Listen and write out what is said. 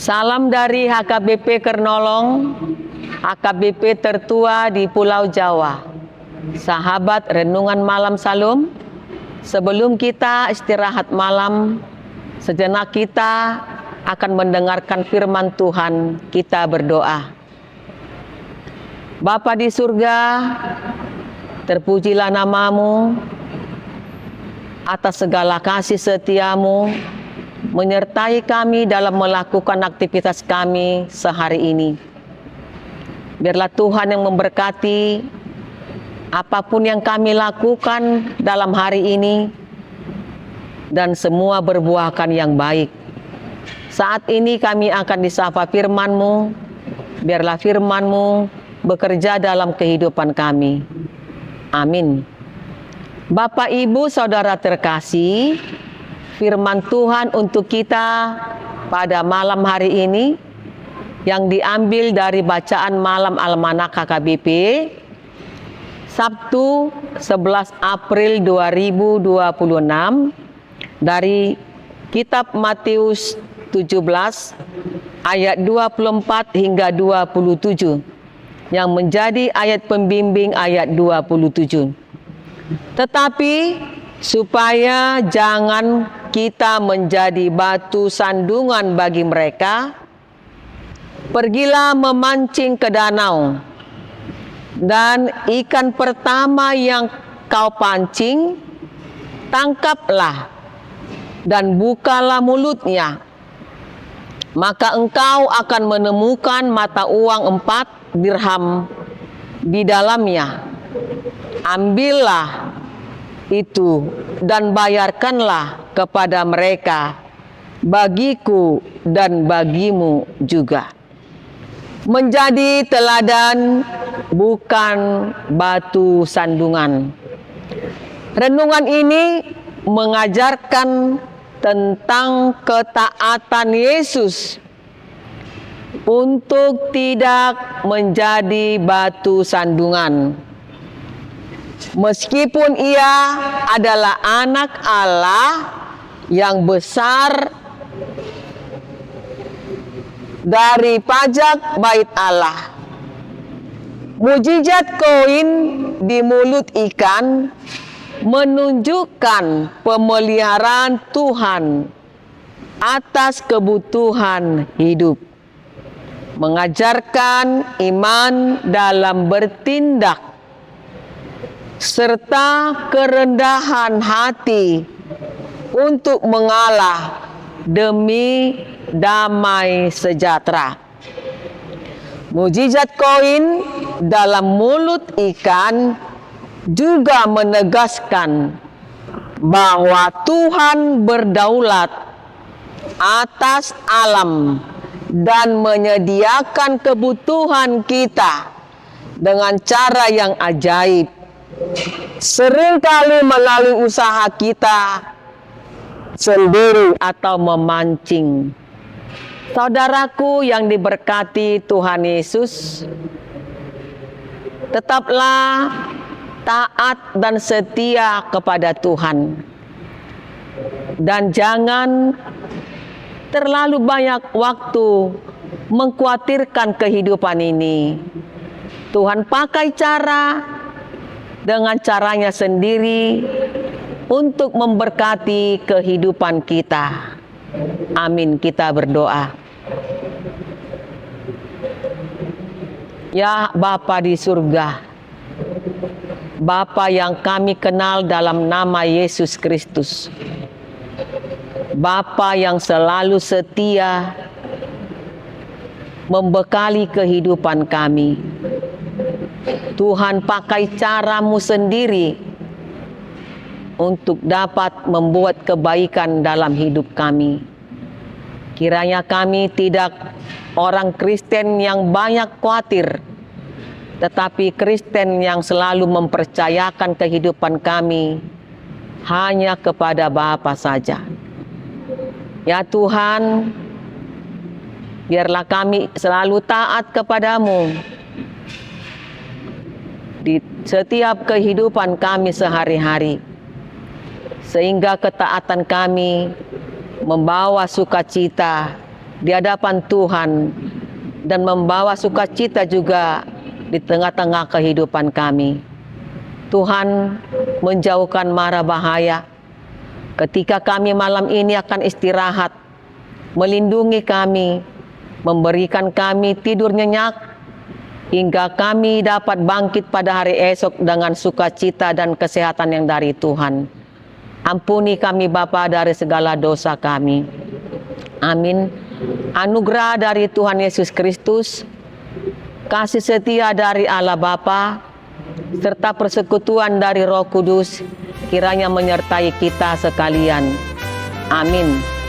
Salam dari HKBP Kernolong, HKBP tertua di Pulau Jawa. Sahabat Renungan Malam Salum, sebelum kita istirahat malam, sejenak kita akan mendengarkan firman Tuhan. Kita berdoa. Bapa di surga, terpujilah namamu atas segala kasih setiamu menyertai kami dalam melakukan aktivitas kami sehari ini. Biarlah Tuhan yang memberkati apapun yang kami lakukan dalam hari ini dan semua berbuahkan yang baik. Saat ini kami akan disapa firman-Mu, biarlah firman-Mu bekerja dalam kehidupan kami. Amin. Bapak, Ibu, Saudara terkasih, firman Tuhan untuk kita pada malam hari ini yang diambil dari bacaan malam Almanak HKBP Sabtu 11 April 2026 dari kitab Matius 17 ayat 24 hingga 27 yang menjadi ayat pembimbing ayat 27. Tetapi supaya jangan kita menjadi batu sandungan bagi mereka, pergilah memancing ke danau, dan ikan pertama yang kau pancing, tangkaplah dan bukalah mulutnya. Maka engkau akan menemukan mata uang 4 dirham di dalamnya. Ambillah itu dan bayarkanlah kepada mereka, bagiku dan bagimu juga. Menjadi teladan, bukan batu sandungan. Renungan ini mengajarkan tentang ketaatan Yesus untuk tidak menjadi batu sandungan. Meskipun ia adalah anak Allah yang besar dari pajak bait Allah. Mujizat koin di mulut ikan menunjukkan pemeliharaan Tuhan atas kebutuhan hidup. Mengajarkan iman dalam bertindak serta kerendahan hati untuk mengalah demi damai sejahtera. Mujizat koin dalam mulut ikan juga menegaskan bahwa Tuhan berdaulat atas alam dan menyediakan kebutuhan kita dengan cara yang ajaib. Seringkali melalui usaha kita sendiri atau memancing. Saudaraku yang diberkati Tuhan Yesus, tetaplah taat dan setia kepada Tuhan. Dan jangan terlalu banyak waktu mengkhawatirkan kehidupan ini. Tuhan pakai dengan caranya sendiri untuk memberkati kehidupan kita. Amin. Kita berdoa. Ya Bapa di surga, Bapa yang kami kenal dalam nama Yesus Kristus, Bapa yang selalu setia membekali kehidupan kami. Tuhan pakai cara-Mu sendiri untuk dapat membuat kebaikan dalam hidup kami. Kiranya kami tidak orang Kristen yang banyak khawatir, tetapi Kristen yang selalu mempercayakan kehidupan kami hanya kepada Bapa saja. Ya Tuhan, biarlah kami selalu taat kepadamu di setiap kehidupan kami sehari-hari, sehingga ketaatan kami membawa sukacita di hadapan Tuhan dan membawa sukacita juga di tengah-tengah kehidupan kami. Tuhan menjauhkan mara bahaya ketika kami malam ini akan istirahat, melindungi kami, memberikan kami tidur nyenyak, hingga kami dapat bangkit pada hari esok dengan sukacita dan kesehatan yang dari Tuhan. Ampuni kami Bapa dari segala dosa kami. Amin. Anugerah dari Tuhan Yesus Kristus, kasih setia dari Allah Bapa, serta persekutuan dari Roh Kudus kiranya menyertai kita sekalian. Amin.